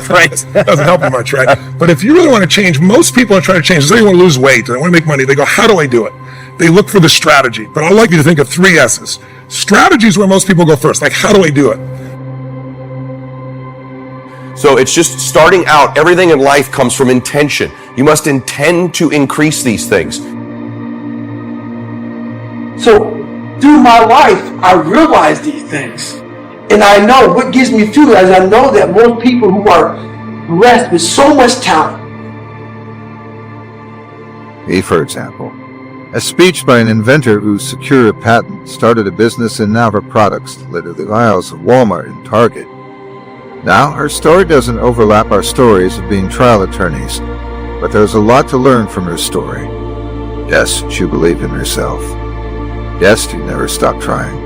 Right? Doesn't help you much, right? But if you really want to change, most people are trying to change. Say they want to lose weight, they want to make money. They go, how do I do it? They look for the strategy. But I'd like you to think of 3 S's. Strategy is where most people go first. Like, how do I do it? So it's just starting out. Everything in life comes from intention. You must intend to increase these things. So through my life, I realize these things. And I know what gives me fuel is I know that most people who are blessed with so much talent. Me, for example. A speech by an inventor who secured a patent, started a business, and now her products litter the aisles of Walmart and Target. Now, her story doesn't overlap our stories of being trial attorneys, but there's a lot to learn from her story. Yes, she believed in herself. Yes, she never stopped trying.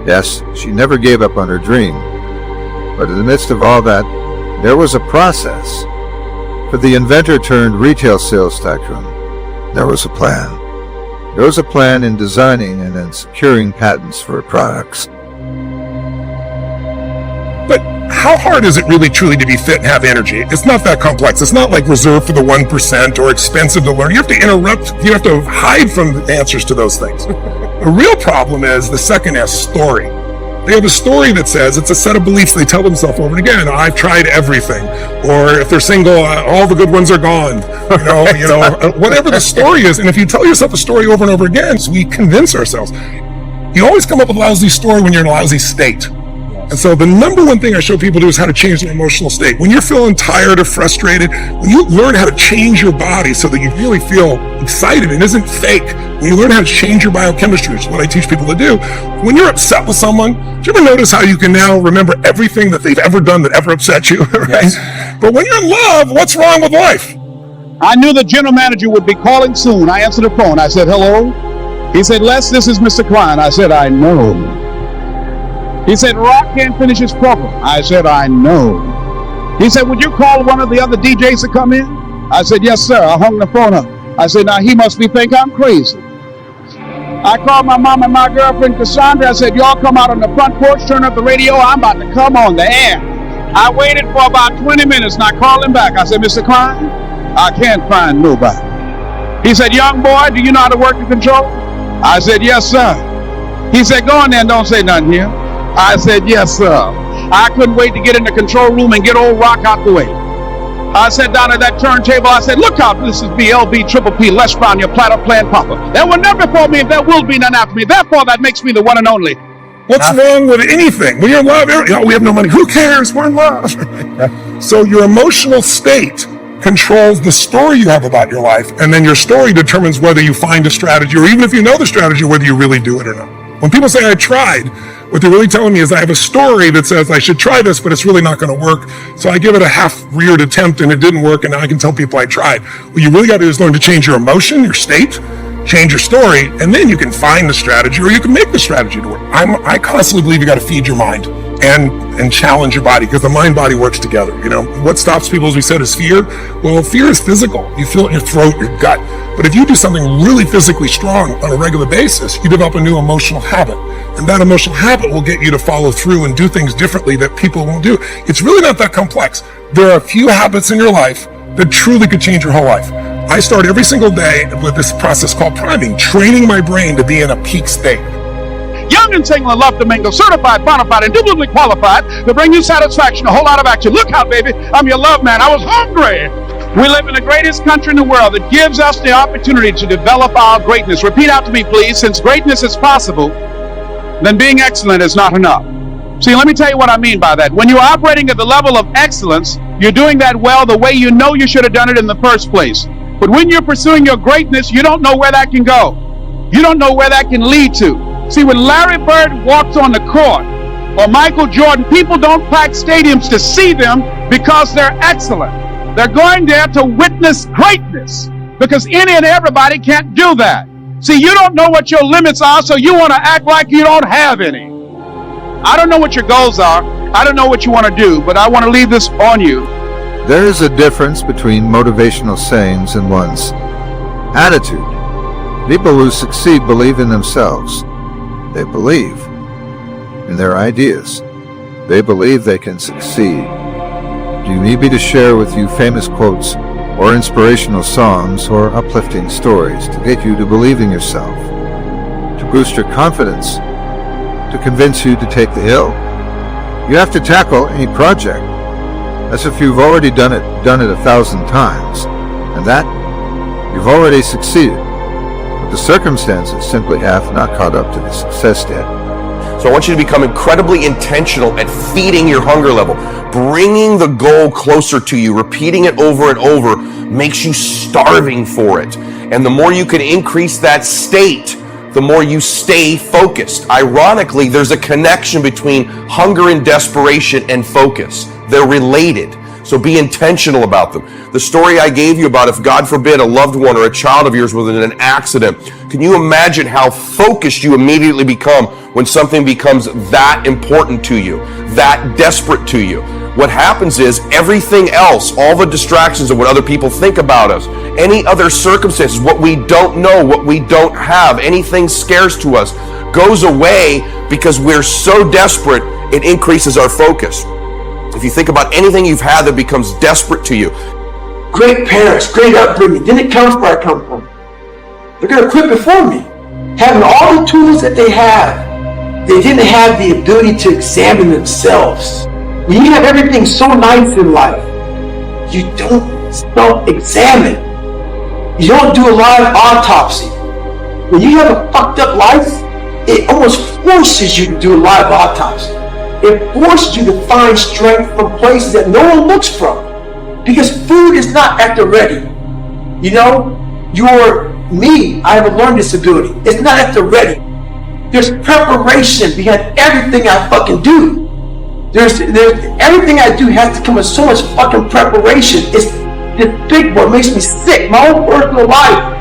Yes, she never gave up on her dream. But in the midst of all that, there was a process. For the inventor turned retail sales tycoon, there was a plan. There was a plan in designing and in securing patents for her products. But how hard is it really truly to be fit and have energy? It's not that complex. It's not like reserved for the 1% or expensive to learn. You have to interrupt. You have to hide from the answers to those things. The real problem is the second S, story. They have a story that says it's a set of beliefs they tell themselves over and again. I've tried everything. Or if they're single, all the good ones are gone. Whatever the story is. And if you tell yourself a story over and over again, so we convince ourselves. You always come up with a lousy story when you're in a lousy state. And so the number one thing I show people to do is how to change their emotional state. When you're feeling tired or frustrated, when you learn how to change your body so that you really feel excited and isn't fake, when you learn how to change your biochemistry, which is what I teach people to do, when you're upset with someone, do you ever notice how you can now remember everything that they've ever done that ever upset you, right? Yes. But when you're in love, what's wrong with life? I knew the general manager would be calling soon. I answered the phone. I said, hello? He said, Les, this is Mr. Klein. I said, I know. He said, Rock can't finish his program. I said, I know. He said, would you call one of the other DJs to come in? I said, yes, sir. I hung the phone up. I said, now he must think I'm crazy. I called my mom and my girlfriend, Cassandra. I said, y'all come out on the front porch, turn up the radio. I'm about to come on the air. I waited for about 20 minutes and I called him back. I said, Mr. Klein, I can't find nobody. He said, young boy, do you know how to work the control? I said, yes, sir. He said, go in there and don't say nothing here. I said, yes, sir. I couldn't wait to get in the control room and get old Rock out the way. I sat down at that turntable. I said, look out, this is BLB Triple P, Les Brown, your platter playing papa. There will never before me, and there will be none after me. Therefore, that makes me the one and only. What's wrong with anything? When you're in love, we have no money. Who cares? We're in love. So your emotional state controls the story you have about your life, and then your story determines whether you find a strategy, or even if you know the strategy, whether you really do it or not. When people say I tried, what they're really telling me is I have a story that says I should try this, but it's really not going to work. So I give it a half-reared attempt and it didn't work, and now I can tell people I tried. What you really got to do is learn to change your emotion, your state, change your story, and then you can find the strategy, or you can make the strategy to work. I constantly believe you got to feed your mind and challenge your body, because the mind-body works together. What stops people, as we said, is fear. Well, fear is physical. You feel it in your throat, your gut. But if you do something really physically strong on a regular basis, you develop a new emotional habit. And that emotional habit will get you to follow through and do things differently that people won't do. It's really not that complex. There are a few habits in your life that truly could change your whole life. I start every single day with this process called priming, training my brain to be in a peak state. Young and single and love to mingle, certified, bona fide, indubitably qualified to bring you satisfaction, a whole lot of action. Look out, baby, I'm your love man. I was hungry. We live in the greatest country in the world that gives us the opportunity to develop our greatness. Repeat out to me, please. Since greatness is possible, then being excellent is not enough. See, let me tell you what I mean by that. When you're operating at the level of excellence, you're doing that well the way you know you should have done it in the first place. But when you're pursuing your greatness, you don't know where that can go. You don't know where that can lead to. See, when Larry Bird walks on the court, or Michael Jordan, people don't pack stadiums to see them because they're excellent. They're going there to witness greatness, because any and everybody can't do that. See, you don't know what your limits are, so you want to act like you don't have any. I don't know what your goals are. I don't know what you want to do, but I want to leave this on you. There is a difference between motivational sayings and one's attitude. People who succeed believe in themselves. They believe in their ideas. They believe they can succeed. Do you need me to share with you famous quotes or inspirational songs or uplifting stories to get you to believe in yourself, to boost your confidence, to convince you to take the hill? You have to tackle any project as if you've already done it 1,000 times, and that you've already succeeded. But the circumstances simply have not caught up to the success yet. So I want you to become incredibly intentional at feeding your hunger level. Bringing the goal closer to you, repeating it over and over, makes you starving for it. And the more you can increase that state, the more you stay focused. Ironically, there's a connection between hunger and desperation and focus. They're related. So be intentional about them. The story I gave you about if, God forbid, a loved one or a child of yours was in an accident, can you imagine how focused you immediately become when something becomes that important to you, that desperate to you? What happens is everything else, all the distractions of what other people think about us, any other circumstances, what we don't know, what we don't have, anything scarce to us, goes away because we're so desperate, it increases our focus. If you think about anything you've had that becomes desperate to you. Great parents, great upbringing, didn't come where I come from. They're going to quit before me. Having all the tools that they have, they didn't have the ability to examine themselves. When you have everything so nice in life, you don't self-examine. You don't do a live autopsy. When you have a fucked up life, it almost forces you to do a live autopsy. It forces you to find strength from places that no one looks from. Because food is not at the ready. You know, I have a learning disability. It's not at the ready. There's preparation behind everything I fucking do. There's everything I do has to come with so much fucking preparation. It's this big one makes me sick. My own personal life.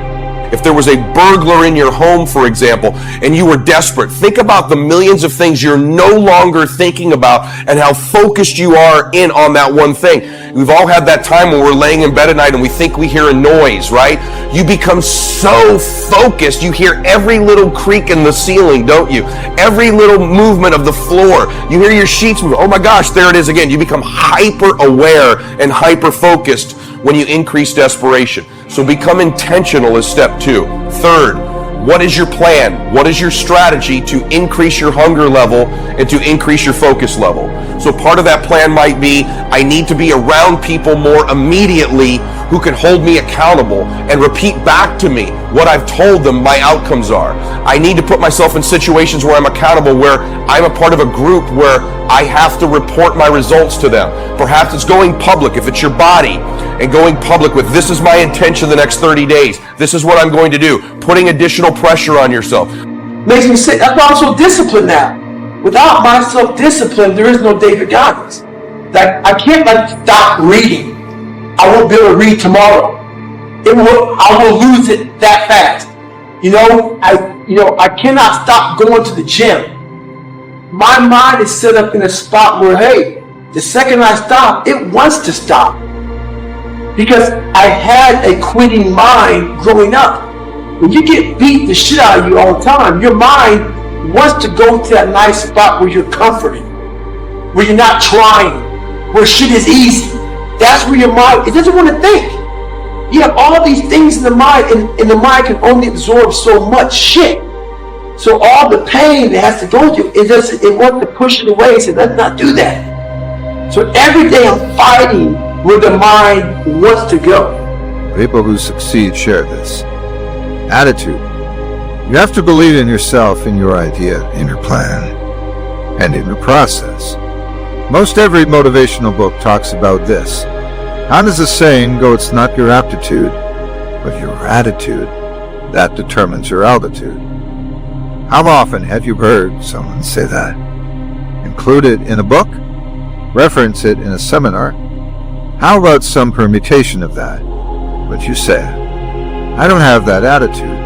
If there was a burglar in your home, for example, and you were desperate, think about the millions of things you're no longer thinking about and how focused you are in on that one thing. We've all had that time when we're laying in bed at night and we think we hear a noise, right? You become so focused, you hear every little creak in the ceiling, don't you? Every little movement of the floor. You hear your sheets move. Oh my gosh, there it is again. You become hyper aware and hyper focused when you increase desperation. So become intentional is step 2. Third, what is your plan? What is your strategy to increase your hunger level and to increase your focus level? So part of that plan might be, I need to be around people more immediately who can hold me accountable and repeat back to me what I've told them my outcomes are. I need to put myself in situations where I'm accountable, where I'm a part of a group where I have to report my results to them. Perhaps it's going public, if it's your body, and going public with, this is my intention the next 30 days. This is what I'm going to do. Putting additional pressure on yourself. Makes me sick. That's why I'm so disciplined now. Without my self-discipline, there is no David Goggins. Like, I can't stop reading. I won't be able to read tomorrow. I will lose it that fast. I cannot stop going to the gym. My mind is set up in a spot where, hey, the second I stop, it wants to stop. Because I had a quitting mind growing up. When you get beat the shit out of you all the time, your mind wants to go to that nice spot where you're comforted, where you're not trying, where shit is easy. That's where your mind, it doesn't want to think. You have all these things in the mind, and the mind can only absorb so much shit. So all the pain that has to go through, it wants to push it away and say, let's not do that. So every day I'm fighting where the mind wants to go. People who succeed share this. Attitude. You have to believe in yourself, in your idea, in your plan, and in the process. Most every motivational book talks about this. How does the saying go, it's not your aptitude, but your attitude that determines your altitude? How often have you heard someone say that? Include it in a book? Reference it in a seminar? How about some permutation of that? But you say, I don't have that attitude.